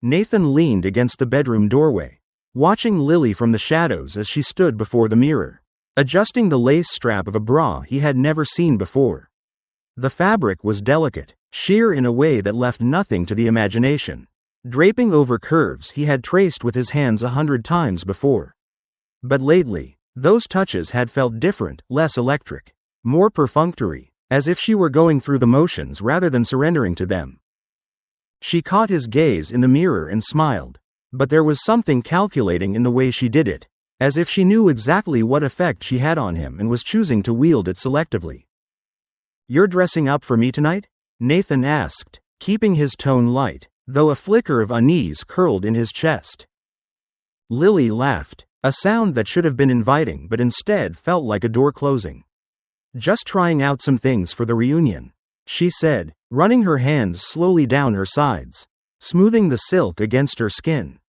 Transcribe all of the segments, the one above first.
Nathan leaned against the bedroom doorway, watching Lily from the shadows as she stood before the mirror, adjusting the lace strap of a bra he had never seen before. The fabric was delicate, sheer in a way that left nothing to the imagination, draping over curves he had traced with his hands 100 times before. But lately, those touches had felt different, less electric, more perfunctory, as if she were going through the motions rather than surrendering to them. She caught his gaze in the mirror and smiled, but there was something calculating in the way she did it, as if she knew exactly what effect she had on him and was choosing to wield it selectively. "You're dressing up for me tonight?" Nathan asked, keeping his tone light, though a flicker of unease curled in his chest. Lily laughed, a sound that should have been inviting but instead felt like a door closing. "Just trying out some things for the reunion," she said, running her hands slowly down her sides, smoothing the silk against her skin.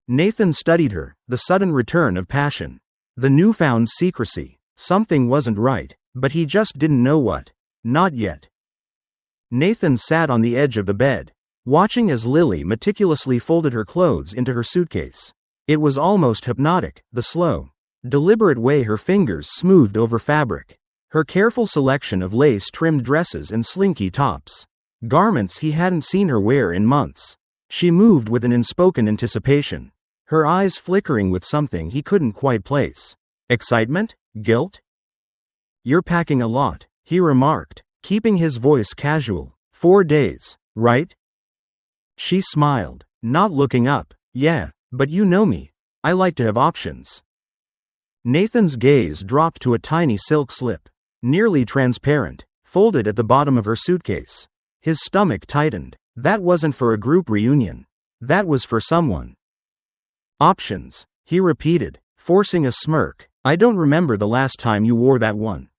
Nathan studied her, the sudden return of passion, the newfound secrecy. Something wasn't right, but he just didn't know what. Not yet. Nathan sat on the edge of the bed, watching as Lily meticulously folded her clothes into her suitcase. It was almost hypnotic, the slow, deliberate way her fingers smoothed over fabric, her careful selection of lace-trimmed dresses and slinky tops, garments he hadn't seen her wear in months. She moved with an unspoken anticipation, her eyes flickering with something he couldn't quite place. Excitement? Guilt? "You're packing a lot," he remarked, keeping his voice casual. 4 days, right?" She smiled, not looking up. "Yeah, but you know me. I like to have options." Nathan's gaze dropped to a tiny silk slip, nearly transparent, folded at the bottom of her suitcase. His stomach tightened. That wasn't for a group reunion. That was for someone. "Options," he repeated, forcing a smirk. "I don't remember the last time you wore that one."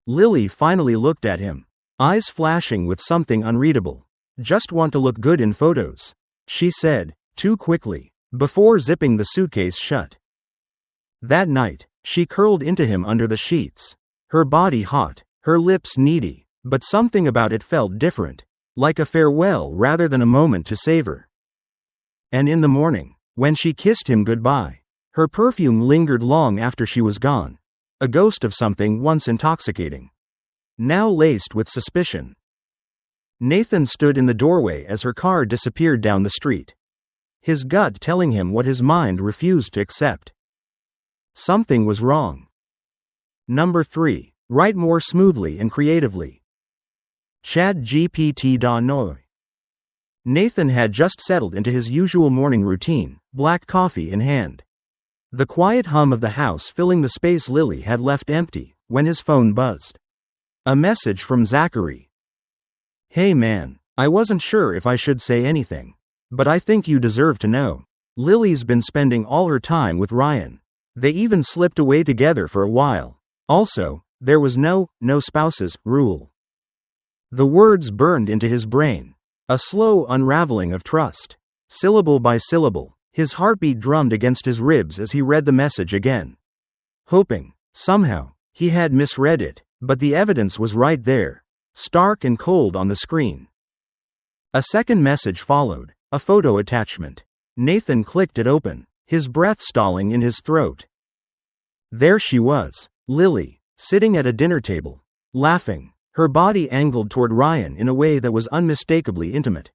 Lily finally looked at him, eyes flashing with something unreadable. "Just want to look good in photos," she said, too quickly, before zipping the suitcase shut. That night, she curled into him under the sheets, her body hot, her lips needy, but something about it felt different, like a farewell rather than a moment to savor. And in the morning, when she kissed him goodbye, her perfume lingered long after she was gone, a ghost of something once intoxicating, now laced with suspicion. Nathan stood in the doorway as her car disappeared down the street, his gut telling him what his mind refused to accept. Something was wrong. Number 3. Write more smoothly and creatively. ChatGPT.noi. Nathan had just settled into his usual morning routine, black coffee in hand, the quiet hum of the house filling the space Lily had left empty, when his phone buzzed. A message from Zachary. "Hey man, I wasn't sure if I should say anything, but I think you deserve to know. Lily's been spending all her time with Ryan. They even slipped away together for a while. Also, there was no spouses rule." The words burned into his brain, a slow unraveling of trust. Syllable by syllable, his heartbeat drummed against his ribs as he read the message again, hoping, somehow, he had misread it, but the evidence was right there, stark and cold on the screen. A second message followed, a photo attachment. Nathan clicked it open, his breath stalling in his throat. There she was, Lily, sitting at a dinner table, laughing, her body angled toward Ryan in a way that was unmistakably intimate.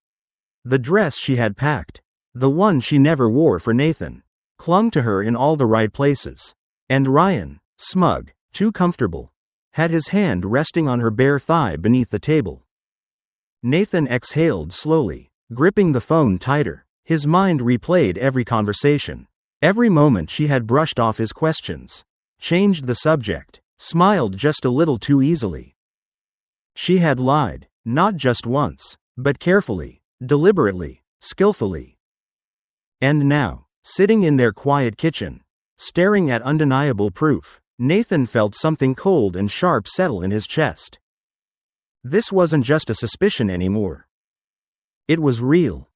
The dress she had packed, the one she never wore for Nathan, clung to her in all the right places. And Ryan, smug, too comfortable, had his hand resting on her bare thigh beneath the table. Nathan exhaled slowly, gripping the phone tighter. His mind replayed every conversation, every moment she had brushed off his questions, changed the subject, smiled just a little too easily. She had lied, not just once, but carefully, deliberately, skillfully. And now, sitting in their quiet kitchen, staring at undeniable proof, Nathan felt something cold and sharp settle in his chest. This wasn't just a suspicion anymore. It was real.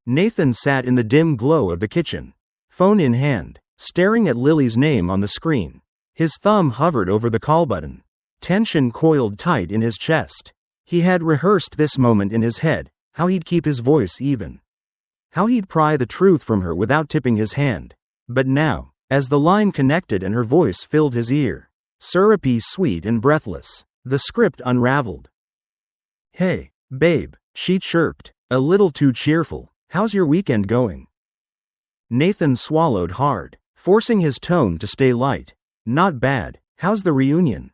Nathan sat in the dim glow of the kitchen, phone in hand, staring at Lily's name on the screen. His thumb hovered over the call button, tension coiled tight in his chest. He had rehearsed this moment in his head, how he'd keep his voice even, how he'd pry the truth from her without tipping his hand. But now, as the line connected and her voice filled his ear, syrupy, sweet and breathless, the script unraveled. "Hey, babe," she chirped, a little too cheerful, "how's your weekend going?" Nathan swallowed hard, forcing his tone to stay light. "Not bad, how's the reunion?"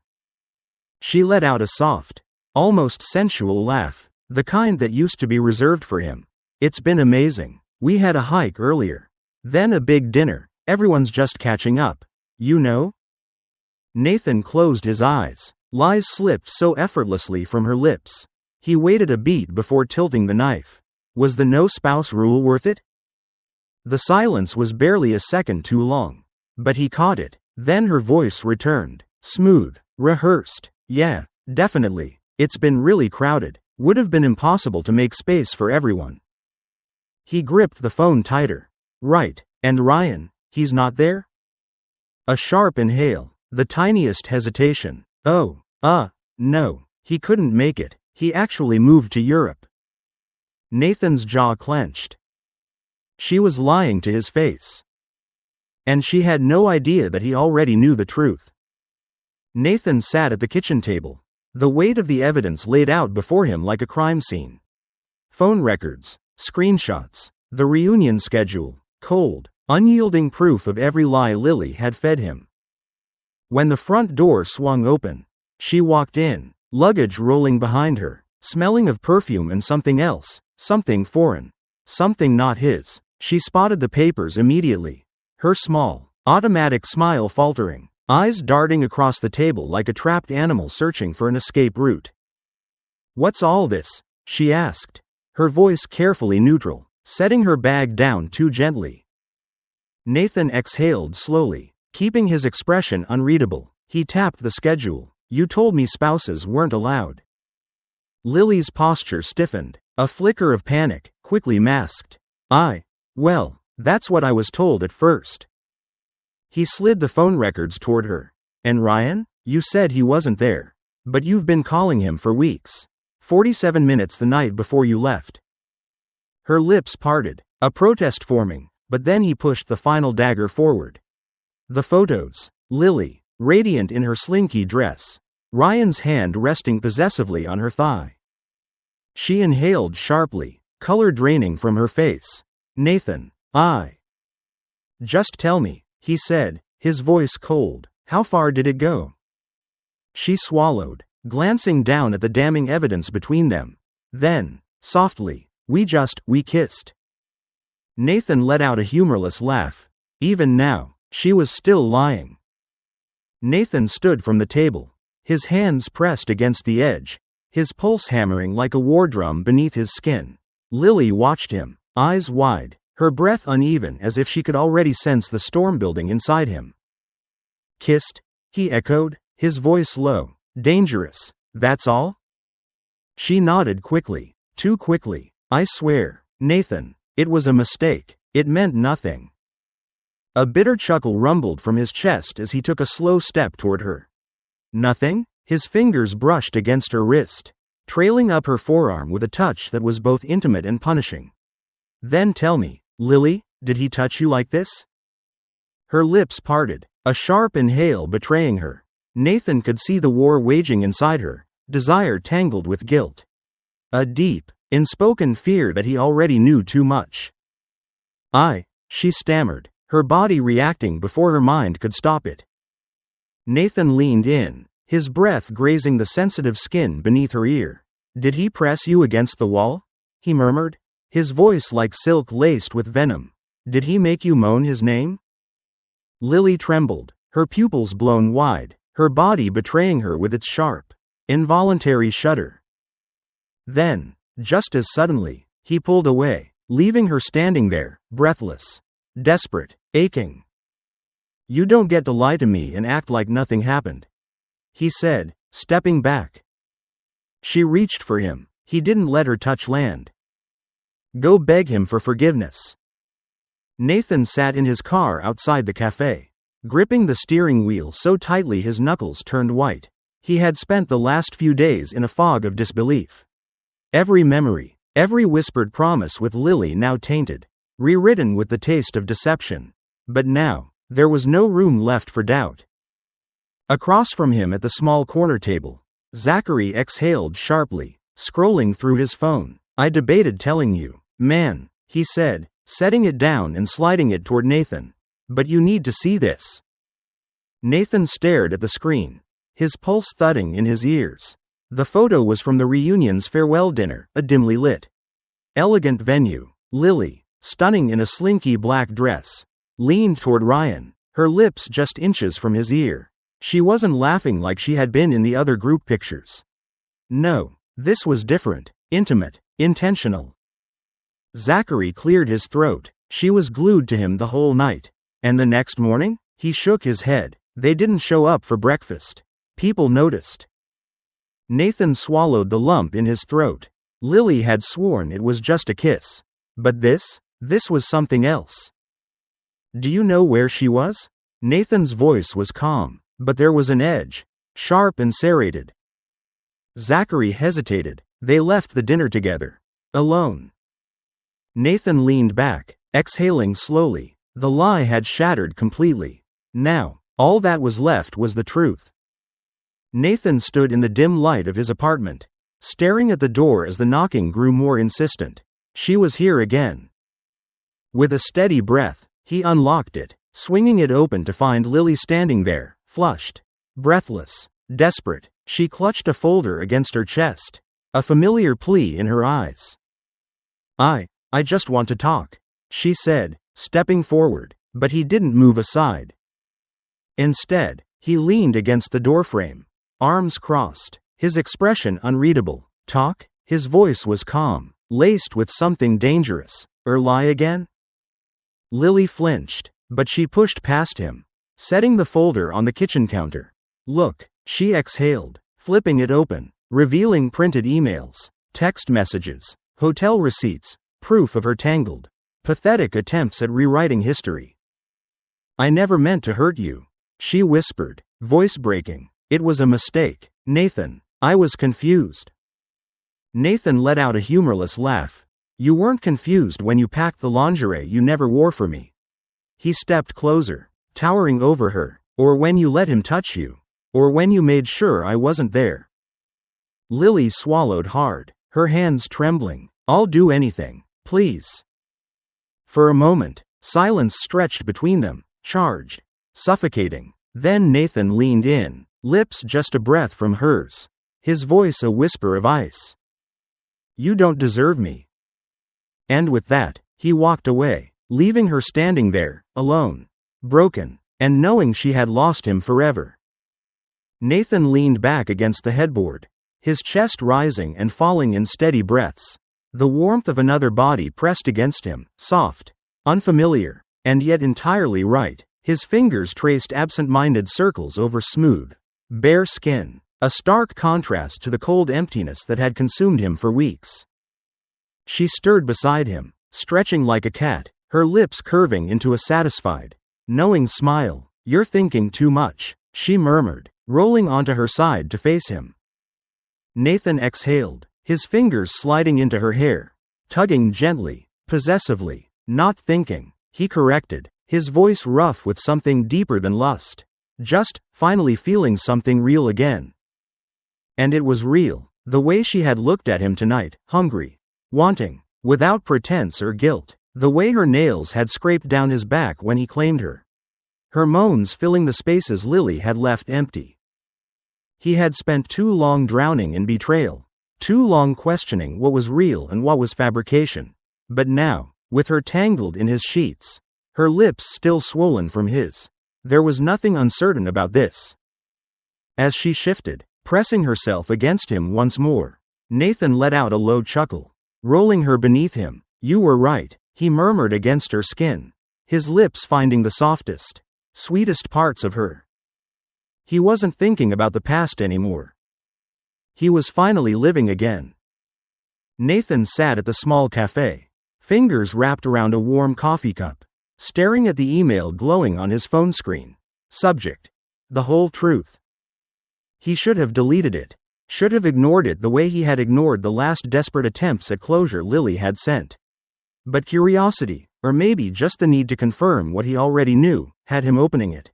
She let out a soft, almost sensual laugh, the kind that used to be reserved for him. "It's been amazing. We had a hike earlier. Then a big dinner. Everyone's just catching up. You know?" Nathan closed his eyes. Lies slipped so effortlessly from her lips. He waited a beat before tilting the knife. Was the no spouse rule worth it? The silence was barely a second too long. But he caught it. Then her voice returned. Smooth. Rehearsed. "Yeah, definitely. It's been really crowded. Would have been impossible to make space for everyone." He gripped the phone tighter. "Right. And Ryan, he's not there?" A sharp inhale. The tiniest hesitation. "Oh, no. He couldn't make it. He actually moved to Europe." Nathan's jaw clenched. She was lying to his face. And she had no idea that he already knew the truth. Nathan sat at the kitchen table, the weight of the evidence laid out before him like a crime scene. Phone records, screenshots, the reunion schedule, cold, unyielding proof of every lie Lily had fed him. When the front door swung open, she walked in, luggage rolling behind her, smelling of perfume and something else, something foreign, something not his. She spotted the papers immediately, her small, automatic smile faltering, eyes darting across the table like a trapped animal searching for an escape route. "What's all this?" she asked, her voice carefully neutral, setting her bag down too gently. Nathan exhaled slowly, keeping his expression unreadable. He tapped the schedule. "You told me spouses weren't allowed." Lily's posture stiffened, a flicker of panic, quickly masked. Well, that's what I was told at first." He slid the phone records toward her. "And Ryan? You said he wasn't there. But you've been calling him for weeks. 47 minutes the night before you left." Her lips parted, a protest forming, but then he pushed the final dagger forward. The photos. Lily, radiant in her slinky dress. Ryan's hand resting possessively on her thigh. She inhaled sharply, color draining from her face. "Nathan, just tell me," he said, his voice cold. "How far did it go?" She swallowed, glancing down at the damning evidence between them. Then, softly, we kissed." Nathan let out a humorless laugh. Even now, she was still lying. Nathan stood from the table, his hands pressed against the edge, his pulse hammering like a war drum beneath his skin. Lily watched him, eyes wide, her breath uneven as if she could already sense the storm building inside him. "Kissed?" he echoed, his voice low. "Dangerous, that's all?" She nodded quickly, too quickly. "I swear, Nathan, it was a mistake. It meant nothing." A bitter chuckle rumbled from his chest as he took a slow step toward her. "Nothing?" His fingers brushed against her wrist, trailing up her forearm with a touch that was both intimate and punishing. "Then tell me, Lily, did he touch you like this?" Her lips parted, a sharp inhale betraying her. Nathan could see the war waging inside her, desire tangled with guilt. A deep, unspoken fear that he already knew too much. She stammered, her body reacting before her mind could stop it. Nathan leaned in, his breath grazing the sensitive skin beneath her ear. "Did he press you against the wall?" he murmured, his voice like silk laced with venom. "Did he make you moan his name?" Lily trembled, her pupils blown wide, her body betraying her with its sharp, involuntary shudder. Then, just as suddenly, he pulled away, leaving her standing there, breathless, desperate, aching. "You don't get to lie to me and act like nothing happened," he said, stepping back. She reached for him. He didn't let her touch land. "Go beg him for forgiveness." Nathan sat in his car outside the cafe, gripping the steering wheel so tightly his knuckles turned white. He had spent the last few days in a fog of disbelief. Every memory, Every whispered promise with Lily now tainted, rewritten with the taste of deception. But now, there was no room left for doubt. Across from him at the small corner table, Zachary exhaled sharply, scrolling through his phone. "I debated telling you, man," he said, setting it down and sliding it toward Nathan. "But you need to see this." Nathan stared at the screen, his pulse thudding in his ears. The photo was from the reunion's farewell dinner, a dimly lit, elegant venue. Lily, stunning in a slinky black dress, leaned toward Ryan, her lips just inches from his ear. She wasn't laughing like she had been in the other group pictures. No, this was different, intimate, intentional. Zachary cleared his throat. She was glued to him the whole night. And the next morning? He shook his head. They didn't show up for breakfast. People noticed. Nathan swallowed the lump in his throat. Lily had sworn it was just a kiss. But this was something else. "Do you know where she was?" Nathan's voice was calm, but there was an edge, sharp and serrated. Zachary hesitated. They left the dinner together. Alone. Nathan leaned back, exhaling slowly. The lie had shattered completely. Now, all that was left was the truth. Nathan stood in the dim light of his apartment, staring at the door as the knocking grew more insistent. She was here again. With a steady breath, he unlocked it, swinging it open to find Lily standing there, flushed, breathless, desperate. She clutched a folder against her chest, a familiar plea in her eyes. I just want to talk," she said, stepping forward, but he didn't move aside. Instead, he leaned against the doorframe, arms crossed, his expression unreadable. "Talk?" His voice was calm, laced with something dangerous. Lie again?" Lily flinched, but she pushed past him, setting the folder on the kitchen counter. "Look," she exhaled, flipping it open, revealing printed emails, text messages, hotel receipts, proof of her tangled, pathetic attempts at rewriting history. "I never meant to hurt you," she whispered, voice breaking. "It was a mistake, Nathan. I was confused." Nathan let out a humorless laugh. "You weren't confused when you packed the lingerie you never wore for me." He stepped closer, towering over her. "Or when you let him touch you. Or when you made sure I wasn't there." Lily swallowed hard, her hands trembling. "I'll do anything. Please." For a moment, silence stretched between them, charged, suffocating. Then Nathan leaned in, lips just a breath from hers, his voice a whisper of ice. "You don't deserve me." And with that, he walked away, leaving her standing there, alone, broken, and knowing she had lost him forever. Nathan leaned back against the headboard, his chest rising and falling in steady breaths. The warmth of another body pressed against him, soft, unfamiliar, and yet entirely right. His fingers traced absent-minded circles over smooth, bare skin, a stark contrast to the cold emptiness that had consumed him for weeks. She stirred beside him, stretching like a cat, her lips curving into a satisfied, knowing smile. "You're thinking too much," she murmured, rolling onto her side to face him. Nathan exhaled, his fingers sliding into her hair, tugging gently, possessively. "Not thinking," he corrected, his voice rough with something deeper than lust. "Just, finally feeling something real again." And it was real, the way she had looked at him tonight, hungry, wanting, without pretense or guilt, the way her nails had scraped down his back when he claimed her. Her moans filling the spaces Lily had left empty. He had spent too long drowning in betrayal. Too long questioning what was real and what was fabrication. But now, with her tangled in his sheets, her lips still swollen from his, there was nothing uncertain about this. As she shifted, pressing herself against him once more, Nathan let out a low chuckle, rolling her beneath him. "You were right," he murmured against her skin, his lips finding the softest, sweetest parts of her. He wasn't thinking about the past anymore. He was finally living again. Nathan sat at the small cafe, fingers wrapped around a warm coffee cup, staring at the email glowing on his phone screen. Subject: the whole truth. He should have deleted it. Should have ignored it the way he had ignored the last desperate attempts at closure Lily had sent. But curiosity, or maybe just the need to confirm what he already knew, had him opening it.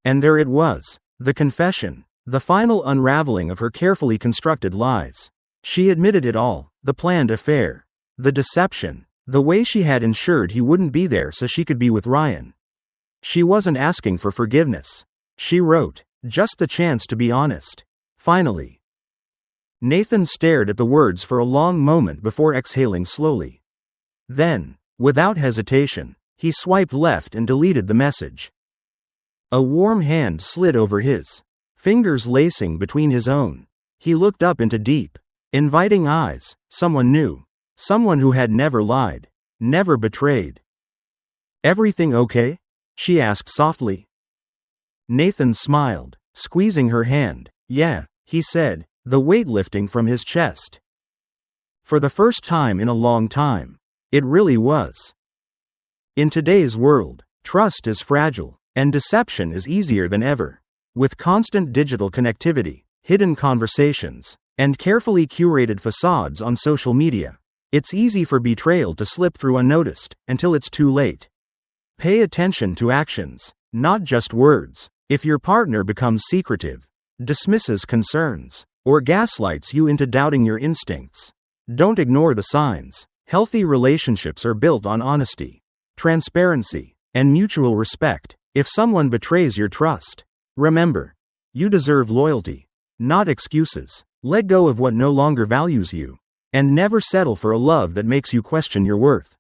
And there it was, the confession, the final unraveling of her carefully constructed lies. She admitted it all, the planned affair, the deception, the way she had ensured he wouldn't be there so she could be with Ryan. She wasn't asking for forgiveness. She wrote, just the chance to be honest. Finally. Nathan stared at the words for a long moment before exhaling slowly. Then, without hesitation, he swiped left and deleted the message. A warm hand slid over his, fingers lacing between his own. He looked up into deep, inviting eyes, someone new, someone who had never lied, never betrayed. "Everything okay?" she asked softly. Nathan smiled, squeezing her hand. "Yeah," he said, the weight lifting from his chest. For the first time in a long time. It really was. In today's world, trust is fragile, and deception is easier than ever. With constant digital connectivity, hidden conversations, and carefully curated facades on social media, it's easy for betrayal to slip through unnoticed, until it's too late. Pay attention to actions, not just words. If your partner becomes secretive, dismisses concerns, or gaslights you into doubting your instincts, don't ignore the signs. Healthy relationships are built on honesty, transparency, and mutual respect. If someone betrays your trust, remember, you deserve loyalty, not excuses. Let go of what no longer values you, and never settle for a love that makes you question your worth.